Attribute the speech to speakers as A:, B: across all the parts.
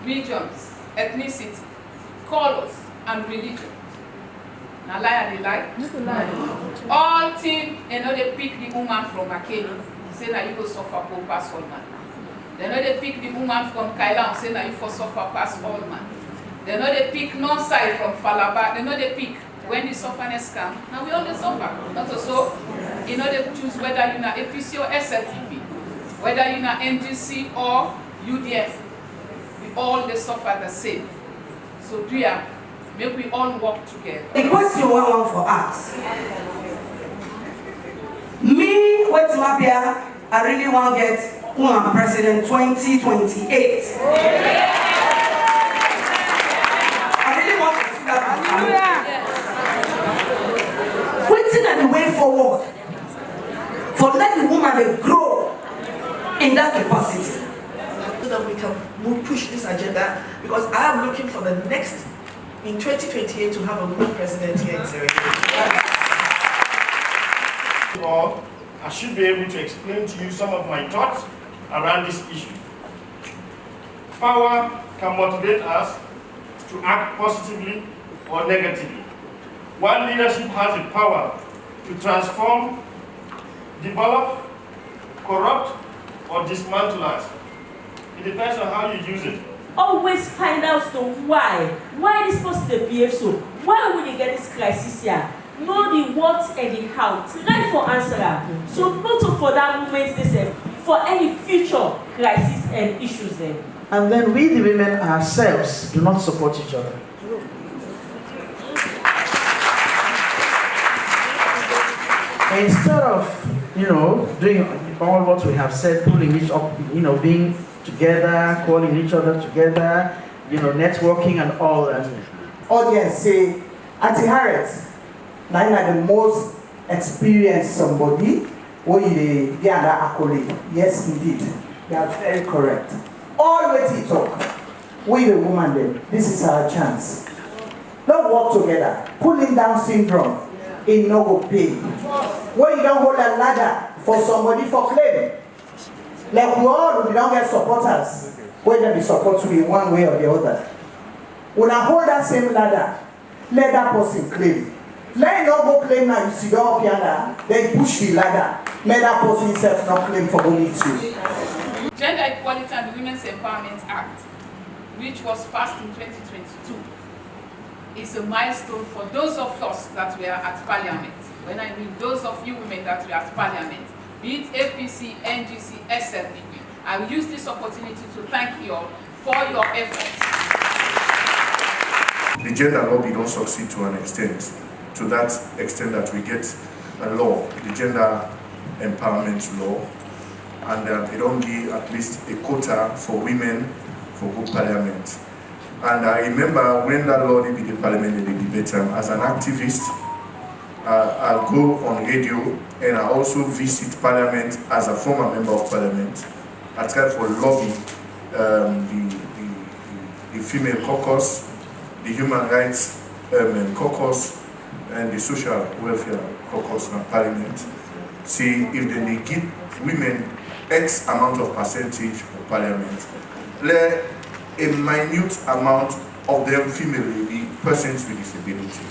A: regions, ethnicity, colors, and religion. Now lie and they lie. All team, they pick the woman from Akeni, say that you go suffer for pass all man. They pick the woman from Kailan, say that you for suffer pass all man. They pick non-side from Falaba, they pick when the sufferness come. Now we all suffer. Not also, they choose whether you're not APC or SLPP, whether you're not NGC or UDF. We all suffer the same. So dear, may we all work together.
B: The question one for us. Me, with Mapia, I really want to get president 2028. I really want to see that. Waiting at the way forward for let the woman grow in that capacity.
C: So that we can push this agenda, because I am looking for the next, in 2028, to have a woman president here in Sierra Leone.
D: Or I should be able to explain to you some of my thoughts around this issue. Power can motivate us to act positively or negatively. While leadership has the power to transform, develop, corrupt, or dismantle us, it depends on how you use it.
E: Always find out the why. Why this person behave so? Why will they get this crisis here? Know the what and the how. Try for answer. So not for that moment, they say, for any future crisis and issues then.
F: And then we, the women ourselves, do not support each other. Instead of, doing all what we have said, pulling each up, being together, calling each other together, networking and all that.
B: Audience say, Auntie Harriet, now you are the most experienced somebody when you get that accolade. Yes, indeed. You are very correct. All what he talk, we the woman then, this is our chance. Don't work together. Pulling down syndrome. It no go pay. When you don't hold a ladder for somebody for claim, like we don't get supporters, whether they support you in one way or the other. When I hold that same ladder, let that person claim. Let him not go claim now you sit down up here, then push the ladder. Let that person himself not claim for only you.
A: Gender Equality and Women's Empowerment Act, which was passed in 2022, is a milestone for those of us that were at Parliament. When I mean those of you women that were at Parliament, be it APC, NGC, SLPP, I will use this opportunity to thank you all for your efforts.
G: The gender lobby don't succeed to an extent, to that extent that we get a law, the gender empowerment law, and they don't give at least a quota for women for good parliament. And I remember when that law did the parliament, they debate as an activist, I'll go on radio and I also visit parliament as a former member of parliament. I try for lobby the female caucus, the human rights caucus, and the social welfare caucus in parliament. See if they give women X amount of percentage for parliament, let a minute amount of them female will be persons with disability.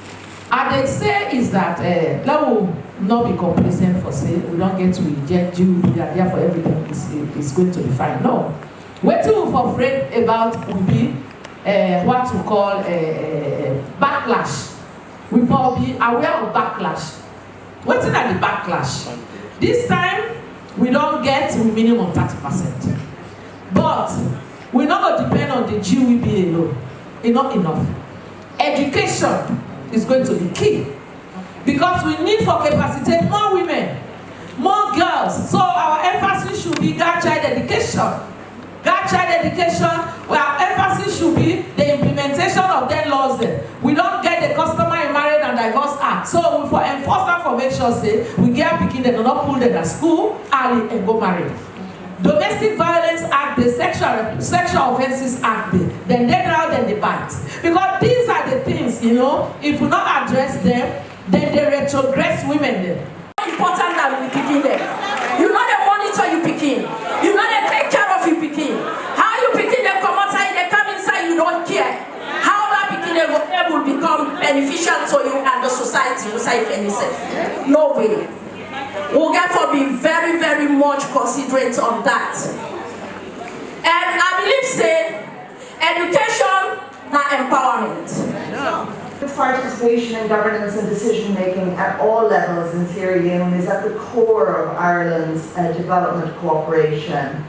H: And they say is that that will not be complacent for say we don't get to reject you, therefore everything is going to be fine. No. What we're afraid about will be what we call backlash. We will be aware of backlash. What's in the backlash? This time we don't get minimum 30%. But we're not going to depend on the GWP alone. It's not enough. Education is going to be key. Because we need to capacitate more women, more girls. So our emphasis should be girl child education. Girl child education, where our emphasis should be the implementation of their laws there. We don't get the Customary Marriage and Divorce Act. So we for enforce that for make sure say we get picking them, do not pull them at school early and go married. Domestic Violence Act, the Sexual Offences Act, then they draw, then they bite. Because these are the things, if we not address them, then they retrogress women then.
E: Important that we begin there. You know the monitor you begin. You know they take care of you begin. How you begin them come outside, they come inside.
I: beneficial to you and the society, no way. We'll therefore be very, very much considerate on that. And I believe, say, education na empowerment.
J: Participation in governance and decision-making at all levels in Sierra Leone is at the core of Ireland's development cooperation.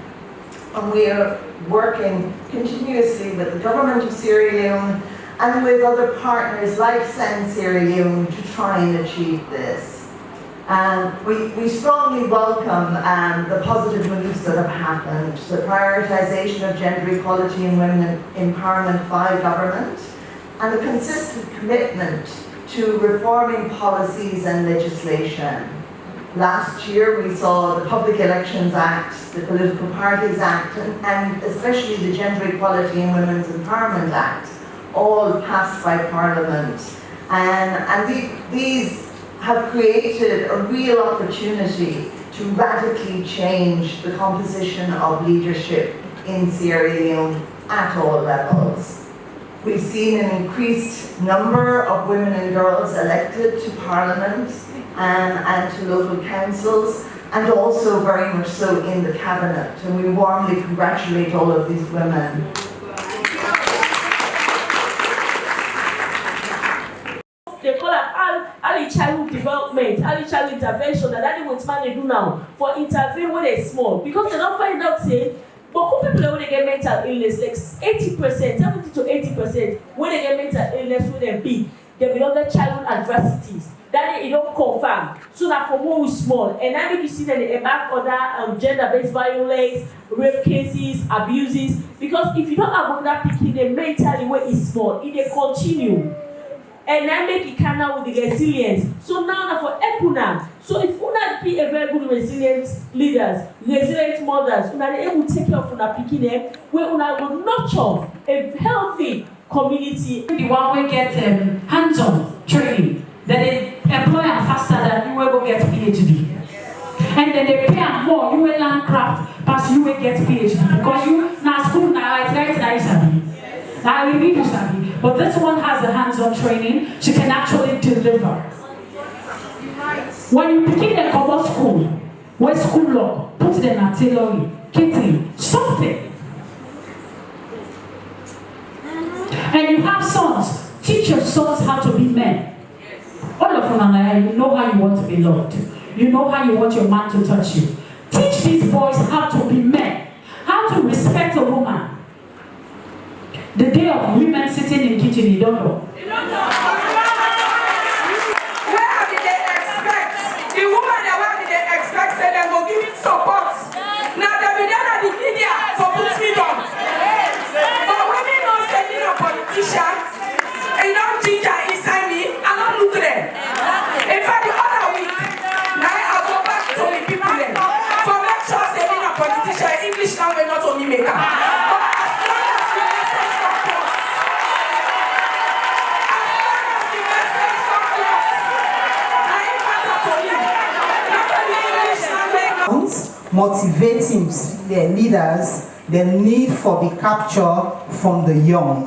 J: And we are working continuously with the government of Sierra Leone and with other partners like Send Sierra Leone to try and achieve this. We strongly welcome the positive moves that have happened, the prioritisation of gender equality and women empowerment by government, and the consistent commitment to reforming policies and legislation. Last year we saw the Public Elections Act, the Political Parties Act, and especially the Gender Equality and Women's Empowerment Act, all passed by Parliament. And these have created a real opportunity to radically change the composition of leadership in Sierra Leone at all levels. We've seen an increased number of women and girls elected to Parliament and to local councils, and also very much so in the Cabinet. And we warmly congratulate all of these women.
E: They call it early childhood development, early childhood intervention, and that's what man they do now for intervene when they're small. Because they don't find out, say, but people when they get mental illness, like 80%, 70 to 80%, when they get mental illness, when they're big, they belong to childhood adversities. That they don't confirm. So that for more small, and I make you see that they enact other gender-based violence, rape cases, abuses. Because if you don't have that picking, the mentally where is small, it will continue. And I make it come out with the resilience. So now for Epuna, so if you not be a very good resilient leaders, resilient mothers, you are able to take care of una picking them, where una will nurture a healthy community.
H: The one we get hands-on training, that they employ them faster than you will go get PhD. And then they pay them more, you will learn craft, but you will get PhD. Because you, now school now, it's very nice. Now we need to study. But this one has a hands-on training, she can actually deliver. When you begin a cover school, where school law, put them at tailoring, catering, something. And you have sons, teach your sons how to be men. All of them, you know how you want to be loved. You know how you want your man to touch you. Teach these boys how to be men, how to respect a woman. The day of women sitting in the kitchen, you don't know.
I: Where did they expect? The woman that where did they expect say they will give it support. Now they be there at the media for put freedom. But women not sending a politician, and you don't ginger inside me, I don't look at them. In fact, the other week, now I go back to the people there. For make sure sending a politician, English language not only maker.
B: Motivating their leaders, the need for the capture from the young.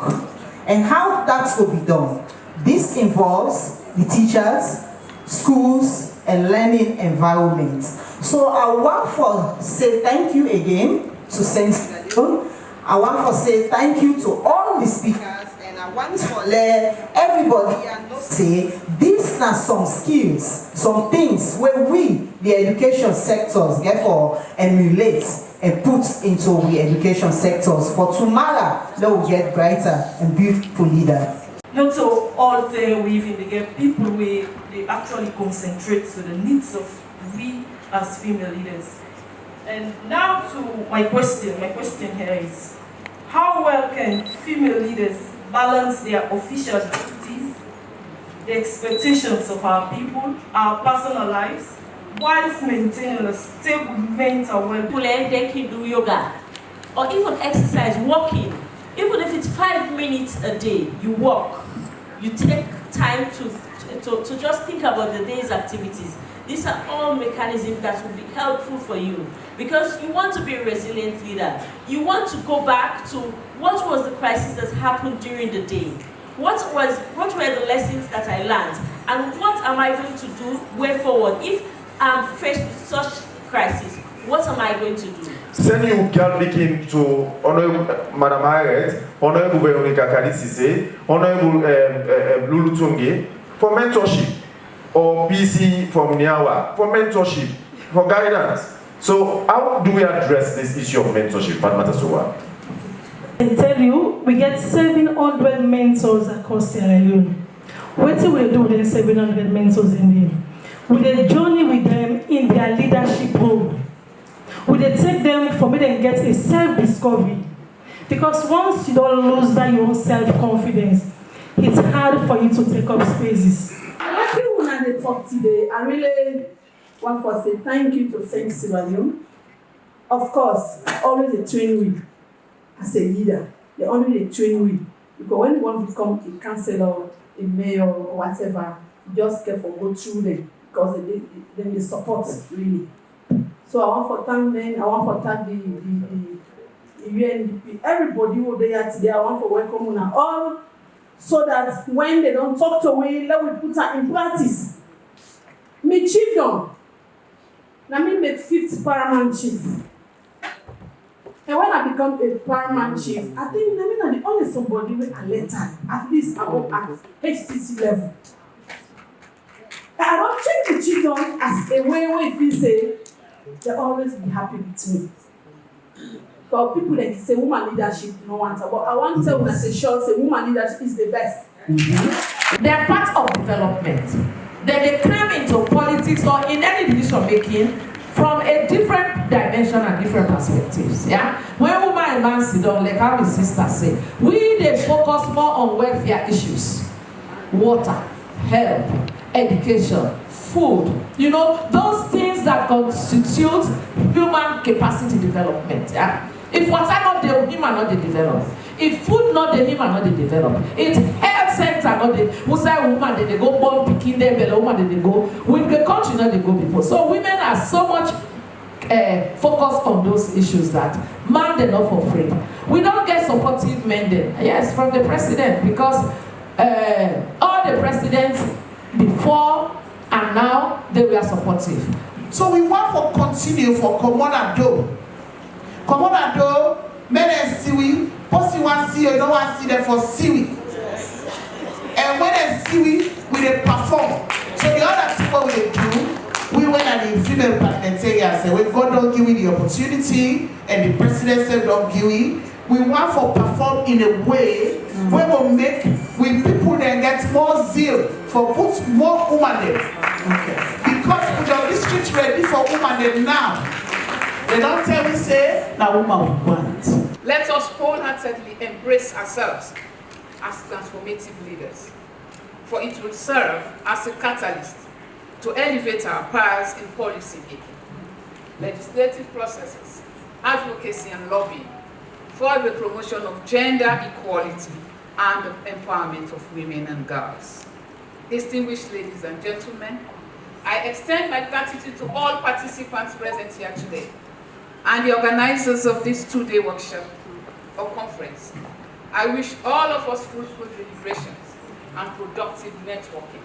B: And how that will be done? This involves the teachers, schools, and learning environments. So I want to say thank you again to Send Sierra Leone. I want to say thank you to all the speakers, and I want to let everybody say these are some skills, some things where we, the education sectors, therefore emulate and put into the education sectors for tomorrow that will get brighter and beautiful leaders.
K: Not so all day we even get people where they actually concentrate to the needs of we as female leaders. And now to my question here is, how well can female leaders balance their official duties, the expectations of our people, our personal lives, whilst maintaining a stable mental well-being?
E: They can do yoga, or even exercise, walking. Even if it's 5 minutes a day, you walk. You take time to just think about the day's activities. These are all mechanisms that will be helpful for you, because you want to be a resilient leader. You want to go back to what was the crisis that happened during the day. what were the lessons that I learned, and what am I going to do way forward if I'm faced with such crisis? What am I going to do?
L: Send you can looking to Honorable Madam Harriet, Honorable Veronica Kadisise, Honorable Lulu Tunge for mentorship, or PC from Niawa for mentorship, for guidance. So how do we address this issue of mentorship, Fatmata Sowa?
M: I tell you, we get 700 mentors across Sierra Leone. What do we do with the 700 mentors in there? We journey with them in their leadership role. We take them for me to get a self-discovery. Because once you don't lose that your own self-confidence, it's hard for you to take up spaces.
N: When they talk today, I really want to say thank you to Saint Sierra Leone. Of course, always a train we as a leader. They always a train we. Because when you want to become a councillor, a mayor, or whatever, you just get to go through them because they support really. So I want to thank them. I want to thank the UNDP, everybody who they are today. I want to welcome them all, so that when they don't talk to me, let me put that in practice. Me chiefdom. Now me the 5th paramount chief. And when I become a paramount chief, I think I'm the only somebody with a letter, at least above at HTC level. I don't treat the chiefdom as a way where people say they always be happy with me. Because people like say woman leadership no one, but I want to tell when I say sure, say woman leadership is the best.
H: They are part of development. Then they come into politics or in any decision making from a different dimension and different perspectives. Yeah? When woman and man sit down, like how my sister say, they focus more on welfare issues. Water, health, education, food, you know, those things that constitute human capacity development. Yeah? If water not the human not the develop. If food not the human not the develop. If health center not the who say woman they go born picking them, but woman they go with the country not they go before. So women are so much focused on those issues that man they're not for free. We don't get supportive men then. Yes, from the president, because all the presidents before and now they were supportive.
B: So we want to continue for Commodado. Commodado, men and Siwi, post want to see you don't want to see them for Siwi. And when they Siwi, we they perform. So the other thing what we do, we went at the female parliamentarians and say, when God don't give you the opportunity and the president said don't give you, we want to perform in a way where we'll make with people that get more zeal for put more women there. Because with our district ready for women there now, they don't tell me say now woman want.
A: Let us wholeheartedly embrace ourselves as transformative leaders, for it will serve as a catalyst to elevate our powers in policy making, legislative processes, advocacy and lobbying, for the promotion of gender equality and the empowerment of women and girls. Distinguished ladies and gentlemen, I extend my gratitude to all participants present here today and the organizers of this two-day workshop or conference. I wish all of us fruitful deliberations and productive networking.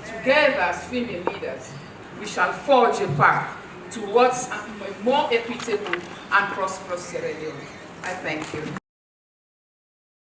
A: Together as female leaders, we shall forge a path towards a more equitable and prosperous Sierra Leone. I thank you.